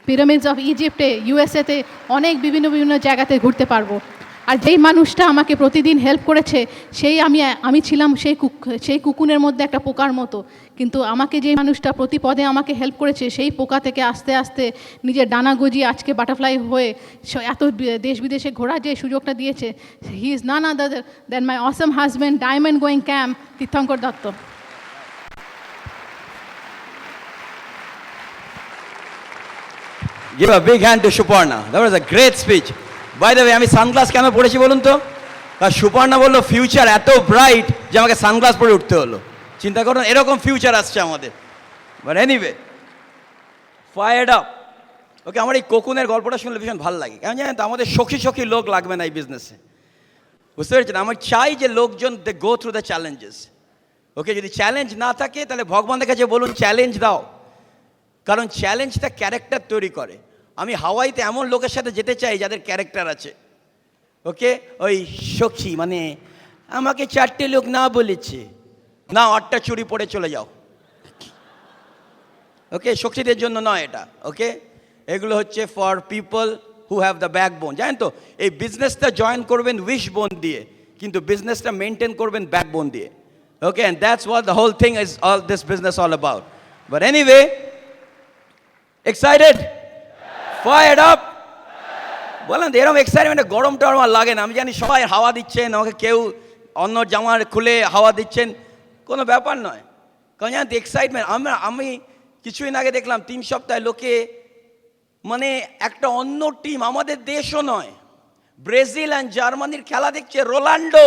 B: pyramids of ইজিপ্টে ইউএসএতে অনেক বিভিন্ন জায়গাতে ঘুরতে পারবো আর যেই মানুষটা আমাকে প্রতিদিন হেল্প করেছে সেই আমি ছিলাম সেই কুকুনের মধ্যে একটা পোকার মতো কিন্তু আমাকে যেই মানুষটা প্রতি পদে আমাকে হেল্প করেছে সেই পোকা থেকে আস্তে আস্তে নিজের ডানা গজিয়ে আজকে বাটারফ্লাই হয়ে এত দেশ বিদেশে ঘোরার যে সুযোগটা দিয়েছে he is none other than my awesome husband diamond going camp Tirthankar Dutta
A: Give a big hand to Suparna. That was a great speech. By the way, আমি সানগ্লাস কেন পড়েছি বলুন তো? কারণ সুপর্ণা বললো ফিউচার এত ব্রাইট যে আমাকে সানগ্লাস পরে উঠতে হলো। চিন্তা করুন এরকম ফিউচার আসছে আমাদের। But anyway, fired up. Okay, আমার এই কোকুনের গল্পটা শুনলে ভীষণ ভালো লাগে। কেন জানেন তো, আমাদের সখী লোক লাগবে না এই বিজনেসে। বুঝতে পেরেছেন? আমার চাই যে লোকজন দে গো থ্রু দ্য চ্যালেঞ্জেস। ওকে, যদি চ্যালেঞ্জ না থাকে তাহলে ভগবানের কাছে বলুন চ্যালেঞ্জ দাও, কারণ চ্যালেঞ্জটা ক্যারেক্টার তৈরি করে। আমি হাওয়াইতে এমন লোকের সাথে যেতে চাই যাদের ক্যারেক্টার আছে। ওকে, ওই সখী মানে আমাকে 4টে লোক না বলেছে, না 8টা চুরি পরে চলে যাও। ওকে, সখীদের জন্য নয় এটা। ওকে, এগুলো হচ্ছে for people who have the backbone. জানেন তো, এই বিজনেসটা জয়েন করবেন উইশ বোন দিয়ে, কিন্তু বিজনেসটা মেনটেন করবেন ব্যাকবোন দিয়ে। Okay, and that's what the whole thing is all this business all about. But anyway, excited? Fired up? বলেন তো, এরকম এক্সাইটমেন্টে গরম টরম আর লাগে না। আমি জানি সবাই হাওয়া দিচ্ছেন, আমাকে কেউ অন্য জামা খুলে হাওয়া দিচ্ছেন, কোনো ব্যাপার নয়। কারণ জানেন তো, এক্সাইটমেন্ট। আমি কিছুদিন আগে দেখলাম 3 সপ্তাহে লোকে মানে একটা অন্য টিম, আমাদের দেশও নয়, ব্রাজিল অ্যান্ড জার্মানির খেলা দেখছে। রোনাল্ডো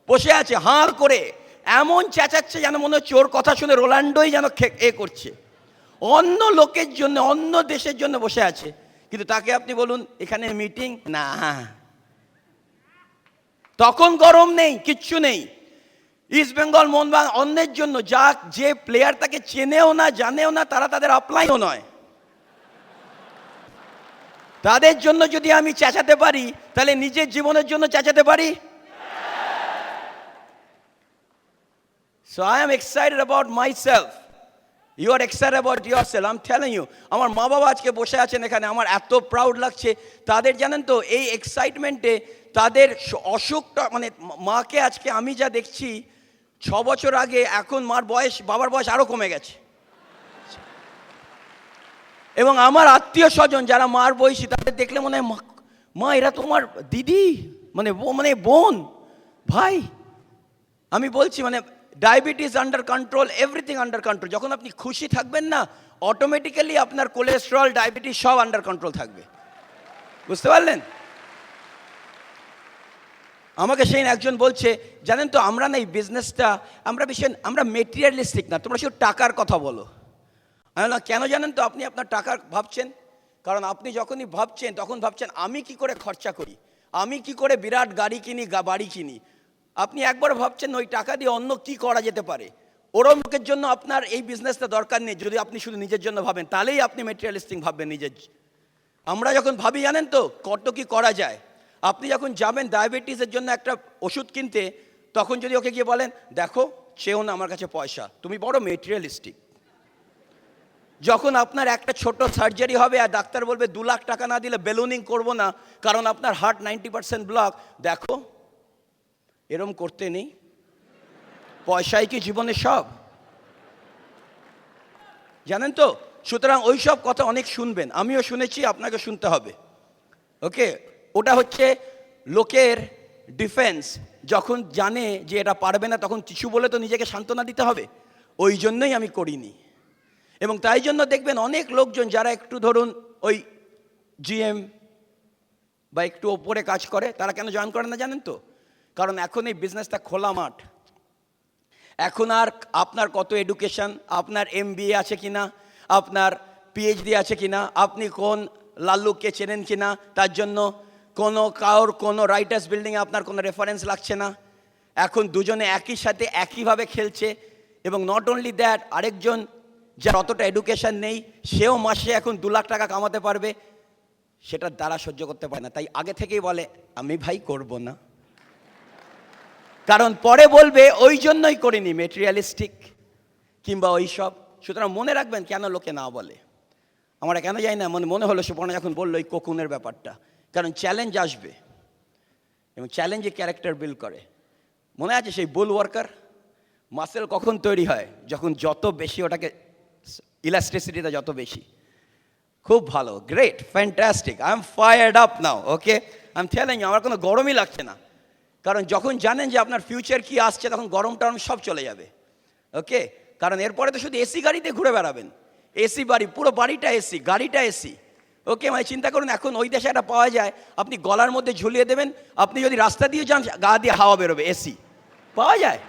A: বসে আছে হাঁ করে, এমন চেঁচাচ্ছে যেন মনে হচ্ছে ওর কথা শুনে রোনাল্ডোই যেন করছে। অন্য লোকের জন্য, অন্য দেশের জন্য বসে আছে, কিন্তু তাকে আপনি বলুন এখানে মিটিং না, তখন গরম নেই, কিচ্ছু নেই। ইস্ট বেঙ্গল মোহনবাগান অন্যের জন্য, যে প্লেয়ার তাকে চেনেও না জানেও না, তারা তাদের আপলাইনও নয়, তাদের জন্য যদি আমি চেঁচাতে পারি তাহলে নিজের জীবনের জন্য চেঁচাতে পারি। So I am excited about myself. You are excited about yourself. I'm telling you, আমার মা বাবা আজকে বসে আছেন এখানে, আমার এত প্রাউড লাগছে তাদের। জানেন তো, এই এক্সাইটমেন্টে তাদের অসুখটা, মানে মাকে আজকে আমি যা দেখছি 6 বছর আগে, এখন বাবার বয়স আরও কমে গেছে। এবং আমার আত্মীয় স্বজন যারা মার বয়সী, তাদের দেখলে মনে হয় মা এরা তোমার দিদি, মানে বোন, ভাই। আমি বলছি মানে diabetes under control, everything under control. যখন আপনি খুশি থাকবেন না, অটোমেটিক্যালি আপনার কোলেস্টেরল, ডায়াবেটিস সব আন্ডার কন্ট্রোল থাকবে। বুঝতে পারলেন? আমাকে সেই একজন বলছে, জানেন তো আমরা না এই বিজনেসটা আমরা মেটেরিয়ালিস্টিক না, তোমরা শুধু টাকার কথা বলো। আমি না, কেন জানেন তো, আপনি আপনার টাকার ভাবছেন, কারণ আপনি যখনই ভাবছেন তখন ভাবছেন আমি কি করে খরচা করি, আমি কি করে বিরাট গাড়ি কিনি, বাড়ি কিনি। আপনি একবার ভাবছেন ওই টাকা দিয়ে অন্য কি করা যেতে পারে। ওরম লোকের জন্য আপনার এই বিজনেসটা দরকার নেই। যদি আপনি শুধু নিজের জন্য ভাবেন, তাহলেই আপনি মেটেরিয়ালিস্টিক ভাববেন নিজের। আমরা যখন ভাবি জানেন তো কত কি করা যায়। আপনি যখন যাবেন ডায়াবেটিসের জন্য একটা ওষুধ কিনতে, তখন যদি ওকে গিয়ে বলেন দেখো চেও না আমার কাছে পয়সা, তুমি বড় মেটেরিয়ালিস্টিক। যখন আপনার একটা ছোট সার্জারি হবে আর ডাক্তার বলবে 2 লাখ টাকা না দিলে বেলুনিং করবো না, কারণ আপনার হার্ট 90% ব্লক, দেখো এরম করতে নেই। পয়সাই কি জীবনের সব? জানেন তো, সুতরাং ওই সব কথা অনেক শুনবেন, আমিও শুনেছি, আপনাকে শুনতে হবে। ওকে, ওটা হচ্ছে লোকের ডিফেন্স। যখন জানে যে এটা পারবে না, তখন কিছু বলে তো নিজেকে সান্ত্বনা দিতে হবে। ওই জন্যই আমি করিনি। এবং তাই জন্য দেখবেন অনেক লোকজন যারা একটু ধরুন ওই জিএম বা একটু ওপরে কাজ করে, তারা কেন জয়েন করে না জানেন তো? কারণ এখন এই বিজনেসটা খোলা মাঠ। এখন আর আপনার কত এডুকেশন, আপনার MBA আছে কিনা, আপনার PhD আছে কিনা, আপনি কোন লাল্লুকে চেনেন কিনা, তার জন্য কারোর কোনো রাইটার্স বিল্ডিংয়ে আপনার কোনো রেফারেন্স লাগছে না। এখন দুজনে একই সাথে একইভাবে খেলছে, এবং নট অনলি দ্যাট, আরেকজন যার অতটা এডুকেশন নেই সেও মাসে এখন 2 লাখ টাকা কামাতে পারবে, সেটার দ্বারা সহ্য করতে পারে না, তাই আগে থেকেই বলে আমি ভাই করব না, কারণ পরে বলবে ওই জন্যই করিনি, মেটেরিয়ালিস্টিক কিংবা ওই সব। সুতরাং মনে রাখবেন কেন লোকে না বলে। আমরা কেন যাই না, মনে হলো সুপর্ণা যখন বললো এই কোকুনের ব্যাপারটা, কারণ চ্যালেঞ্জ আসবে এবং চ্যালেঞ্জে ক্যারেক্টার বিল্ড করে। মনে আছে সেই বুল ওয়ার্কার মাসেল কখন তৈরি হয়, যখন যত বেশি ওটাকে ইলাস্টিসিটিটা যত বেশি। খুব ভালো, great, fantastic, I am fired up now, okay, I am telling you, আমার কোনো গরমই লাগছে না, কারণ যখন জানেন যে আপনার ফিউচার কি আসছে তখন গরম টরম সব চলে যাবে, ওকে। কারণ এরপরে তো শুধু এসি গাড়িতে ঘুরে বেড়াবেন, এসি বাড়ি, পুরো বাড়িটা এসি, গাড়িটা এসি, ওকে। মানে চিন্তা করুন এখন ওই দেশে একটা পাওয়া যায়, আপনি গলার মধ্যে ঝুলিয়ে দেবেন, আপনি যদি রাস্তা দিয়ে যান গা দিয়ে হাওয়া বেরোবে, এসি পাওয়া যায়,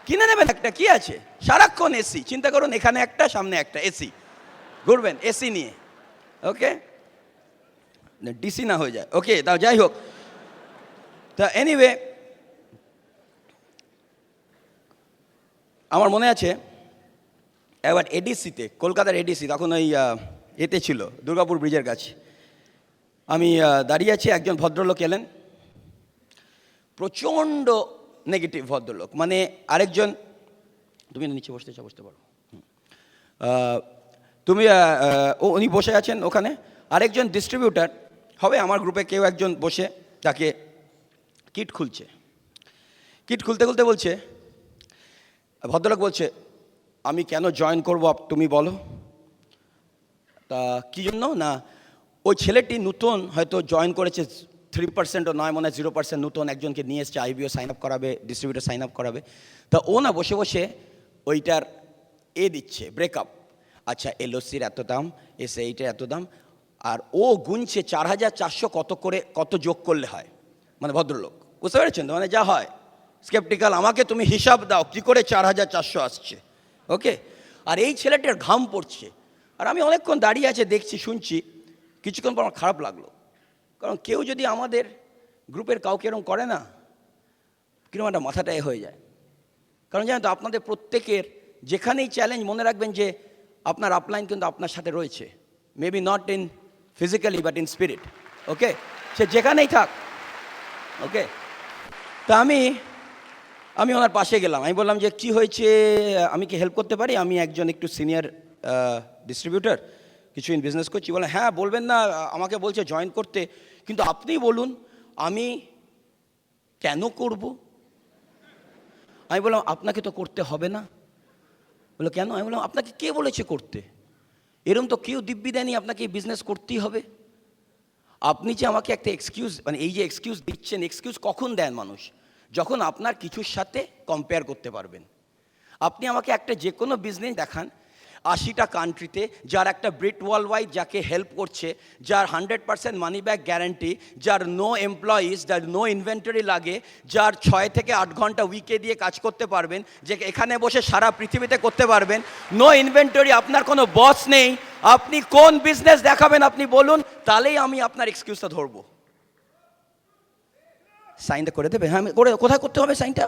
A: কিনে নেবেন একটা, কি আছে, সারাক্ষণ এসি। চিন্তা করুন এখানে একটা, সামনে একটা, এসি, ঘুরবেন এসি নিয়ে, ওকে, ডিসি না হয়ে যায়, ওকে। তা যাই হোক, তা এনিওয়ে, আমার মনে আছে একবার এডিসিতে, কলকাতার এডিসি, তখন ওই এতে ছিল দুর্গাপুর ব্রিজের কাছে, আমি দাঁড়িয়ে আছি, একজন ভদ্রলোক এলেন, প্রচণ্ড নেগেটিভ ভদ্রলোক, মানে আরেকজন, তুমি নিচে বসতে পারো, তুমি উনি বসে আছেন ওখানে, আরেকজন ডিস্ট্রিবিউটার হবে আমার গ্রুপে কেউ একজন বসে তাকে কিট খুলছে, কিট খুলতে খুলতে বলছে, ভদ্রলোক বলছে আমি কেন জয়েন করবো তুমি বলো। তা কী জন্য না, ওই ছেলেটি নতুন হয়তো জয়েন করেছে, 3%ও নয়, মনে হয় 0% নতুন একজনকে নিয়ে এসছে, আইবিও সাইন আপ করাবে, ডিস্ট্রিবিউটার সাইন আপ করাবে, তা ও না বসে বসে ওইটার দিচ্ছে ব্রেকআপ, আচ্ছা এলওসির এত দাম, এইটার এত দাম, আর ও গুনছে 4400 কত যোগ করলে হয়, মানে ভদ্রলোক, বুঝতে পেরেছেন তো, মানে যা হয় স্কেপটিক্যাল, আমাকে তুমি হিসাব দাও কী করে 4400 আসছে, ওকে। আর এই ছেলেটার ঘাম পড়ছে, আর আমি অনেকক্ষণ দাঁড়িয়ে আছে দেখছি, শুনছি, কিছুক্ষণ পর আমার খারাপ লাগলো, কারণ কেউ যদি আমাদের গ্রুপের কাউকে এরকম করে না, কিরকম একটা মাথাটা হয়ে যায়। কারণ জানেন তো, আপনাদের প্রত্যেকের যেখানেই চ্যালেঞ্জ, মনে রাখবেন যে আপনার আপলাইন কিন্তু আপনার সাথে রয়েছে, maybe not in physically but in spirit, okay, সে যেখানেই থাক, ওকে। তা আমি ওনার পাশে গেলাম, আমি বললাম যে কি হয়েছে, আমি কি হেল্প করতে পারি, আমি একজন একটু সিনিয়র ডিস্ট্রিবিউটার, কিছু বিজনেস করছি। বলে হ্যাঁ বলবেন না, আমাকে বলছে জয়েন করতে, কিন্তু আপনি বলুন আমি কেন করব। আমি বললাম আপনাকে তো করতে হবে না। বললো কেন? আমি বললাম আপনাকে কে বলেছে করতে, এরকম তো কেউ দিব্যি দেয়নি আপনাকে এই বিজনেস করতেই হবে। আপনি যে আমাকে একটা এক্সকিউজ, মানে এই যে এক্সকিউজ দিচ্ছেন, এক্সকিউজ কখন দেন মানুষ, যখন আপনার কিছুর সাথে কম্পেয়ার করতে পারবেন। আপনি আমাকে একটা যে কোনো বিজনেস দেখান 80টা কান্ট্রিতে, যার একটা ব্রিট ওয়ার্ল্ড ওয়াইড যাকে হেল্প করছে, যার 100% মানি ব্যাক গ্যারান্টি, যার নো এমপ্লয়িজ, যার নো ইনভেন্টরি লাগে, যার 6 থেকে 8 ঘন্টা উইকে দিয়ে কাজ করতে পারবেন, যে এখানে বসে সারা পৃথিবীতে করতে পারবেন, নো ইনভেন্টরি, আপনার কোনো বস নেই, আপনি কোন বিজনেস দেখাবেন আপনি বলুন, তাহলেই আমি আপনার এক্সকিউজটা ধরবো। সাইনটা করে দেবে? হ্যাঁ, কোথায় করতে হবে সাইনটা?